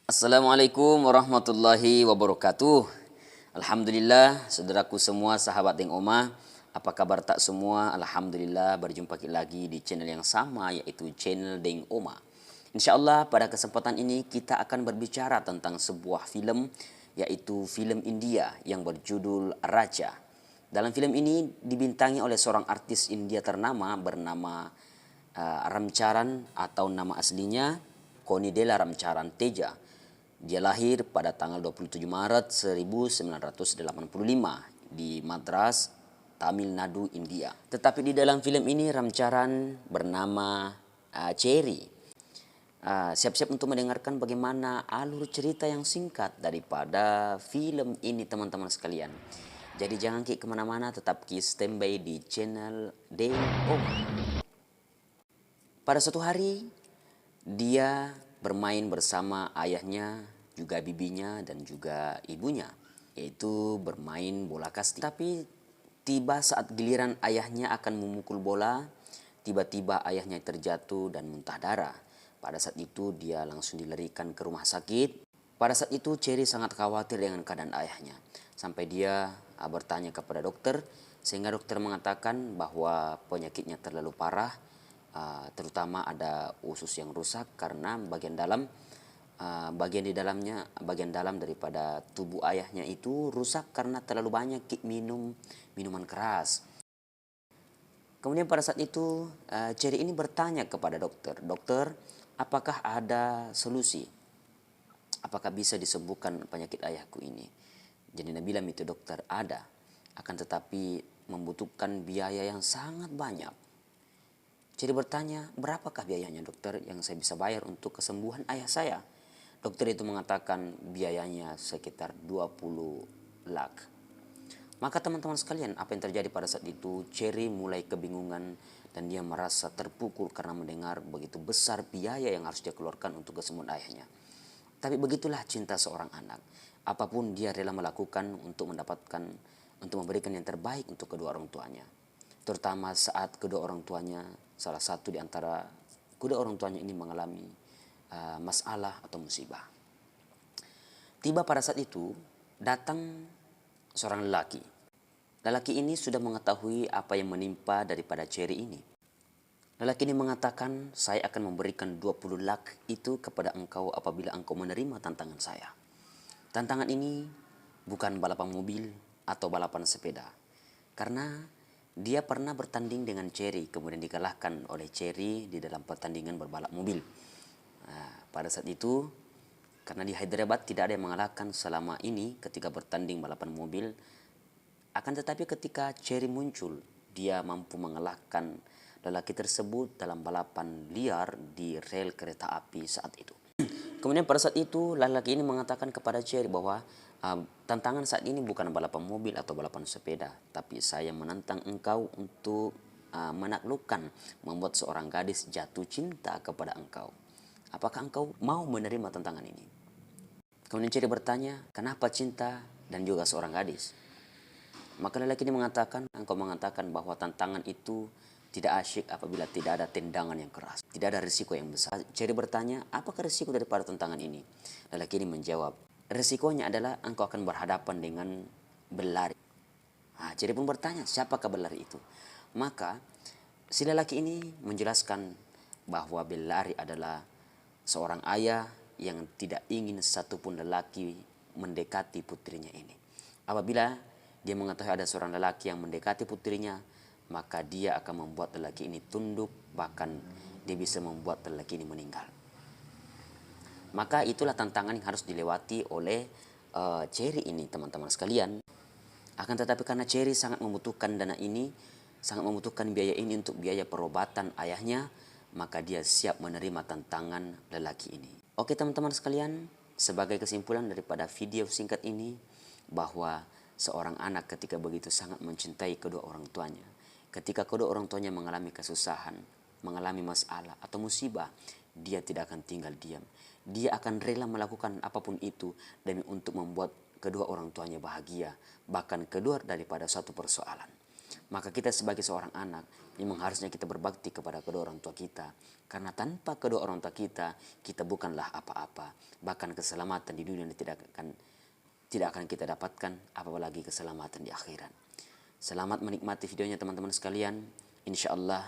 Assalamualaikum warahmatullahi wabarakatuh. Alhamdulillah, saudaraku semua, sahabat Deng Oma. Apa kabar tak semua? Alhamdulillah berjumpa lagi di channel yang sama, yaitu channel Deng Oma. Insya Allah pada kesempatan ini kita akan berbicara tentang sebuah film, yaitu film India yang berjudul Raja. Dalam film ini dibintangi oleh seorang artis India ternama bernama Ramcharan, atau nama aslinya Konidela Ramcharan Teja. Dia lahir pada tanggal 27 Maret 1985 di Madras, Tamil Nadu, India. Tetapi di dalam film ini Ramcharan bernama Cherry. Siap-siap untuk mendengarkan bagaimana alur cerita yang singkat daripada film ini, teman-teman sekalian. Jadi jangan kemana-mana, tetap standby di channel Deng Oma. Pada suatu hari, dia bermain bersama ayahnya, juga bibinya, dan juga ibunya, yaitu bermain bola kasti. Tapi tiba saat giliran ayahnya akan memukul bola, tiba-tiba ayahnya terjatuh dan muntah darah. Pada saat itu dia langsung dilarikan ke rumah sakit. Pada saat itu Cherry sangat khawatir dengan keadaan ayahnya. Sampai dia bertanya kepada dokter, sehingga dokter mengatakan bahwa penyakitnya terlalu parah. Terutama ada usus yang rusak karena bagian dalam daripada tubuh ayahnya itu rusak karena terlalu banyak minum minuman keras. Kemudian pada saat itu Cherry ini bertanya kepada dokter, "Dokter, apakah ada solusi? Apakah bisa disembuhkan penyakit ayahku ini?" Jadi dia bilang itu, "Dokter, ada, akan tetapi membutuhkan biaya yang sangat banyak." Jadi bertanya, "Berapakah biayanya, dokter, yang saya bisa bayar untuk kesembuhan ayah saya?" Dokter itu mengatakan biayanya sekitar 20 lakh. Maka teman-teman sekalian, apa yang terjadi pada saat itu? Cherry mulai kebingungan dan dia merasa terpukul karena mendengar begitu besar biaya yang harus dia keluarkan untuk kesembuhan ayahnya. Tapi begitulah cinta seorang anak. Apapun dia rela melakukan untuk memberikan yang terbaik untuk kedua orang tuanya. Terutama saat kedua orang tuanya, salah satu di antara kedua orang tuanya ini mengalami masalah atau musibah. Tiba pada saat itu datang seorang lelaki. Lelaki ini sudah mengetahui apa yang menimpa daripada Cherry ini. Lelaki ini mengatakan, "Saya akan memberikan 20 lakh itu kepada engkau apabila engkau menerima tantangan saya." Tantangan ini bukan balapan mobil atau balapan sepeda. Karena dia pernah bertanding dengan Cherry, kemudian dikalahkan oleh Cherry di dalam pertandingan berbalap mobil. Pada saat itu, karena di Hyderabad tidak ada yang mengalahkan selama ini ketika bertanding balapan mobil. Akan tetapi ketika Cherry muncul, dia mampu mengalahkan lelaki tersebut dalam balapan liar di rel kereta api saat itu. Kemudian pada saat itu lelaki ini mengatakan kepada Cherry bahwa tantangan saat ini bukan balapan mobil atau balapan sepeda, tapi saya menantang engkau untuk menaklukkan, membuat seorang gadis jatuh cinta kepada engkau. Apakah engkau mau menerima tantangan ini? Kemudian Cherry bertanya, "Kenapa cinta dan juga seorang gadis?" Maka lelaki ini mengatakan, "Engkau mengatakan bahwa tantangan itu tidak asyik apabila tidak ada tendangan yang keras, tidak ada risiko yang besar." Cherry bertanya, "Apakah risiko daripada tantangan ini?" Lelaki ini menjawab, "Risikonya adalah engkau akan berhadapan dengan berlari." Cherry pun bertanya, "Siapakah berlari itu?" Maka si lelaki ini menjelaskan bahwa berlari adalah seorang ayah yang tidak ingin satupun lelaki mendekati putrinya ini. Apabila dia mengetahui ada seorang lelaki yang mendekati putrinya, maka dia akan membuat lelaki ini tunduk, bahkan dia bisa membuat lelaki ini meninggal. Maka itulah tantangan yang harus dilewati oleh Cherry ini, teman-teman sekalian. Akan tetapi karena Cherry sangat membutuhkan dana ini, sangat membutuhkan biaya ini untuk biaya perobatan ayahnya, maka dia siap menerima tantangan lelaki ini. Oke teman-teman sekalian, sebagai kesimpulan daripada video singkat ini, bahwa seorang anak ketika begitu sangat mencintai kedua orang tuanya, ketika kedua orang tuanya mengalami kesusahan, mengalami masalah atau musibah, dia tidak akan tinggal diam. Dia akan rela melakukan apapun itu demi untuk membuat kedua orang tuanya bahagia, bahkan keluar daripada suatu persoalan. Maka kita sebagai seorang anak memang harusnya kita berbakti kepada kedua orang tua kita. Karena tanpa kedua orang tua kita, kita bukanlah apa-apa. Bahkan keselamatan di dunia tidak akan kita dapatkan, apalagi keselamatan di akhirat. Selamat menikmati videonya teman-teman sekalian. Insya Allah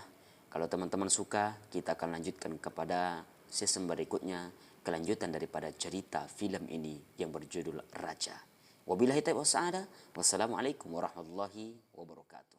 kalau teman-teman suka, kita akan lanjutkan kepada season berikutnya, kelanjutan daripada cerita film ini yang berjudul Raja. Wabillahi taufiq wal hidayah. Wassalamualaikum warahmatullahi wabarakatuh.